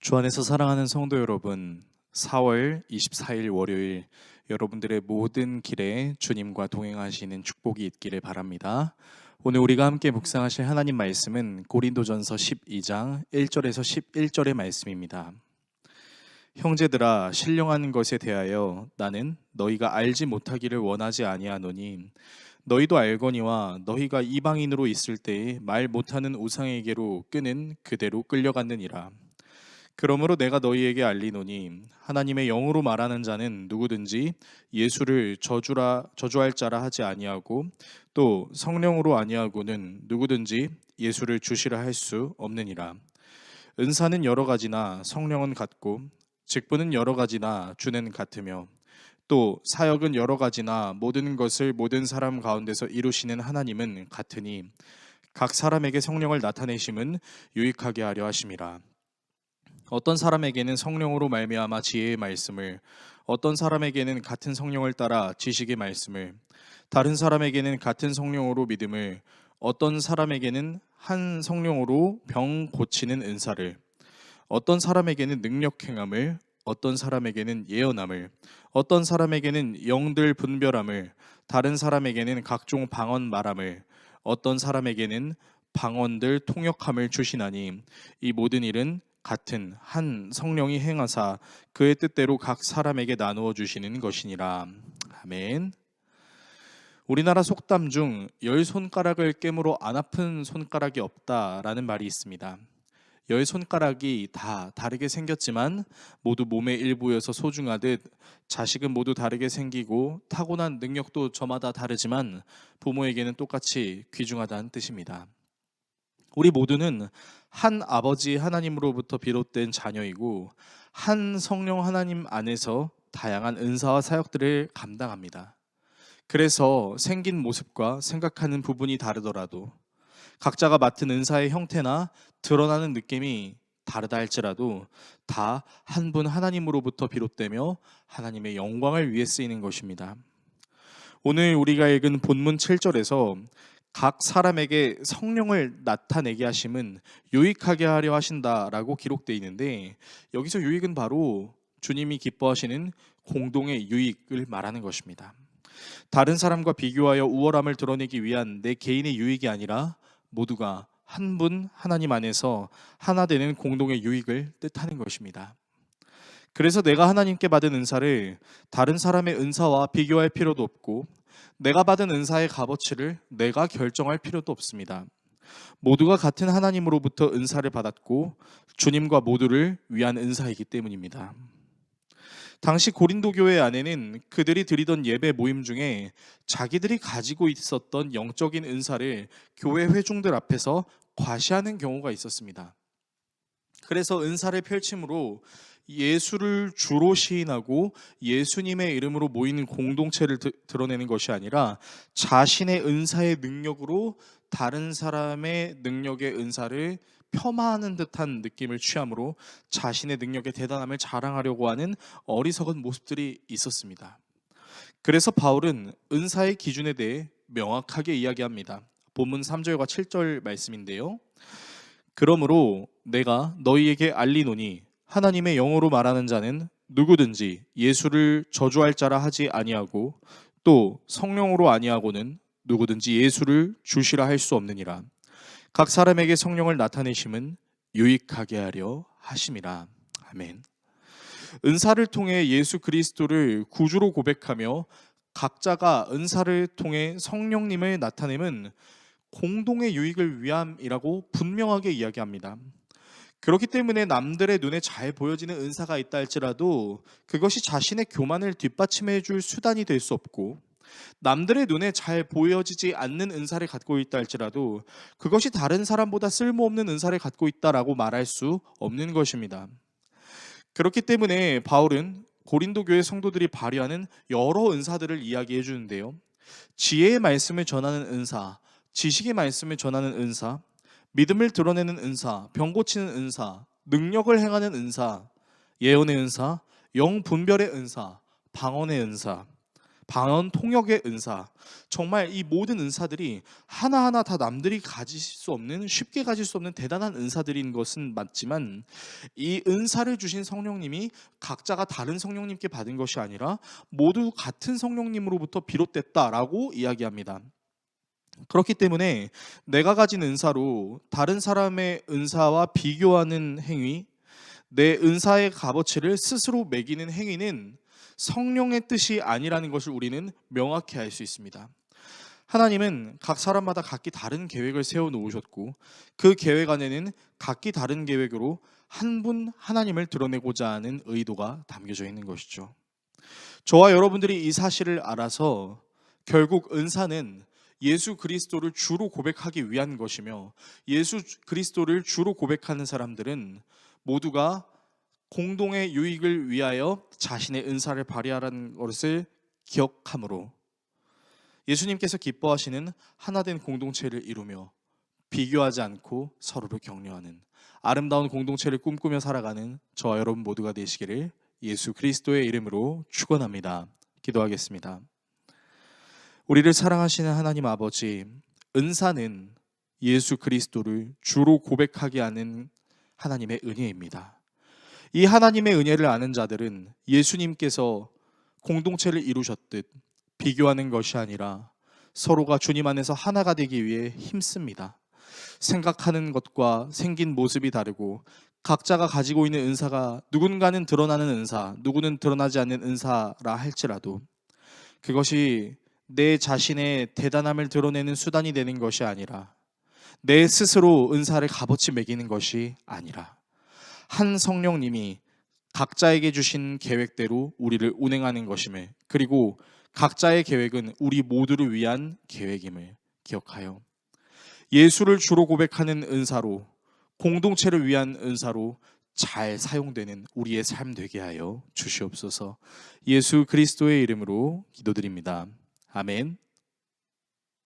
주 안에서 사랑하는 성도 여러분, 4월 24일 월요일 여러분들의 모든 길에 주님과 동행하시는 축복이 있기를 바랍니다. 오늘 우리가 함께 묵상하실 하나님 말씀은 고린도전서 12장 1절에서 11절의 말씀입니다. 형제들아, 신령한 것에 대하여 나는 너희가 알지 못하기를 원하지 아니하노니 너희도 알거니와 너희가 이방인으로 있을 때에 말 못하는 우상에게로 끄는 그대로 끌려갔느니라. 그러므로 내가 너희에게 알리노니 하나님의 영으로 말하는 자는 누구든지 예수를 저주할 자라 하지 아니하고 또 성령으로 아니하고는 누구든지 예수를 주시라 할 수 없느니라. 은사는 여러 가지나 성령은 같고 직분은 여러 가지나 주는 같으며 또 사역은 여러 가지나 모든 것을 모든 사람 가운데서 이루시는 하나님은 같으니 각 사람에게 성령을 나타내심은 유익하게 하려 하심이라. 어떤 사람에게는 성령으로 말미암아 지혜의 말씀을, 어떤 사람에게는 같은 성령을 따라 지식의 말씀을, 다른 사람에게는 같은 성령으로 믿음을, 어떤 사람에게는 한 성령으로 병 고치는 은사를, 어떤 사람에게는 능력 행함을, 어떤 사람에게는 예언함을, 어떤 사람에게는 영들 분별함을, 다른 사람에게는 각종 방언 말함을, 어떤 사람에게는 방언들 통역함을 주시나니 이 모든 일은 같은 한 성령이 행하사 그의 뜻대로 각 사람에게 나누어 주시는 것이니라. 아멘. 우리나라 속담 중 10손가락을 깨물어 안 아픈 손가락이 없다라는 말이 있습니다. 10손가락이 다 다르게 생겼지만 모두 몸의 일부여서 소중하듯 자식은 모두 다르게 생기고 타고난 능력도 저마다 다르지만 부모에게는 똑같이 귀중하다는 뜻입니다. 우리 모두는 한 아버지 하나님으로부터 비롯된 자녀이고 한 성령 하나님 안에서 다양한 은사와 사역들을 감당합니다. 그래서 생긴 모습과 생각하는 부분이 다르더라도 각자가 맡은 은사의 형태나 드러나는 느낌이 다르다 할지라도 다 한 분 하나님으로부터 비롯되며 하나님의 영광을 위해 쓰이는 것입니다. 오늘 우리가 읽은 본문 7절에서 각 사람에게 성령을 나타내게 하심은 유익하게 하려 하신다라고 기록되어 있는데, 여기서 유익은 바로 주님이 기뻐하시는 공동의 유익을 말하는 것입니다. 다른 사람과 비교하여 우월함을 드러내기 위한 내 개인의 유익이 아니라 모두가 한 분 하나님 안에서 하나 되는 공동의 유익을 뜻하는 것입니다. 그래서 내가 하나님께 받은 은사를 다른 사람의 은사와 비교할 필요도 없고 내가 받은 은사의 값어치를 내가 결정할 필요도 없습니다. 모두가 같은 하나님으로부터 은사를 받았고 주님과 모두를 위한 은사이기 때문입니다. 당시 고린도 교회 안에는 그들이 드리던 예배 모임 중에 자기들이 가지고 있었던 영적인 은사를 교회 회중들 앞에서 과시하는 경우가 있었습니다. 그래서 은사를 펼침으로 예수를 주로 시인하고 예수님의 이름으로 모이는 공동체를 드러내는 것이 아니라 자신의 은사의 능력으로 다른 사람의 능력의 은사를 폄하하는 듯한 느낌을 취함으로 자신의 능력의 대단함을 자랑하려고 하는 어리석은 모습들이 있었습니다. 그래서 바울은 은사의 기준에 대해 명확하게 이야기합니다. 본문 3절과 7절 말씀인데요. 그러므로 내가 너희에게 알리노니 하나님의 영으로 말하는 자는 누구든지 예수를 저주할 자라 하지 아니하고 또 성령으로 아니하고는 누구든지 예수를 주시라 할 수 없느니라. 각 사람에게 성령을 나타내심은 유익하게 하려 하심이라. 아멘. 은사를 통해 예수 그리스도를 구주로 고백하며 각자가 은사를 통해 성령님을 나타내면 공동의 유익을 위함이라고 분명하게 이야기합니다. 그렇기 때문에 남들의 눈에 잘 보여지는 은사가 있다 할지라도 그것이 자신의 교만을 뒷받침해 줄 수단이 될 수 없고, 남들의 눈에 잘 보여지지 않는 은사를 갖고 있다 할지라도 그것이 다른 사람보다 쓸모없는 은사를 갖고 있다라고 말할 수 없는 것입니다. 그렇기 때문에 바울은 고린도 교회 성도들이 발휘하는 여러 은사들을 이야기해 주는데요. 지혜의 말씀을 전하는 은사, 지식의 말씀을 전하는 은사, 믿음을 드러내는 은사, 병 고치는 은사, 능력을 행하는 은사, 예언의 은사, 영 분별의 은사, 방언의 은사, 방언 통역의 은사, 정말 이 모든 은사들이 하나하나 다 남들이 가질 수 없는, 쉽게 가질 수 없는 대단한 은사들인 것은 맞지만, 이 은사를 주신 성령님이 각자가 다른 성령님께 받은 것이 아니라 모두 같은 성령님으로부터 비롯됐다라고 이야기합니다. 그렇기 때문에 내가 가진 은사로 다른 사람의 은사와 비교하는 행위, 내 은사의 값어치를 스스로 매기는 행위는 성령의 뜻이 아니라는 것을 우리는 명확히 알 수 있습니다. 하나님은 각 사람마다 각기 다른 계획을 세워 놓으셨고, 그 계획 안에는 각기 다른 계획으로 한 분 하나님을 드러내고자 하는 의도가 담겨져 있는 것이죠. 저와 여러분들이 이 사실을 알아서 결국 은사는 예수 그리스도를 주로 고백하기 위한 것이며, 예수 그리스도를 주로 고백하는 사람들은 모두가 공동의 유익을 위하여 자신의 은사를 발휘하라는 것을 기억함으로 예수님께서 기뻐하시는 하나된 공동체를 이루며 비교하지 않고 서로를 격려하는 아름다운 공동체를 꿈꾸며 살아가는 저와 여러분 모두가 되시기를 예수 그리스도의 이름으로 축원합니다. 기도하겠습니다. 우리를 사랑하시는 하나님 아버지, 은사는 예수 그리스도를 주로 고백하게 하는 하나님의 은혜입니다. 이 하나님의 은혜를 아는 자들은 예수님께서 공동체를 이루셨듯 비교하는 것이 아니라 서로가 주님 안에서 하나가 되기 위해 힘씁니다. 생각하는 것과 생긴 모습이 다르고 각자가 가지고 있는 은사가 누군가는 드러나는 은사, 누구는 드러나지 않는 은사라 할지라도 그것이 내 자신의 대단함을 드러내는 수단이 되는 것이 아니라, 내 스스로 은사를 값어치 매기는 것이 아니라 한 성령님이 각자에게 주신 계획대로 우리를 운행하는 것임을, 그리고 각자의 계획은 우리 모두를 위한 계획임을 기억하여 예수를 주로 고백하는 은사로, 공동체를 위한 은사로 잘 사용되는 우리의 삶 되게 하여 주시옵소서. 예수 그리스도의 이름으로 기도드립니다. 아멘.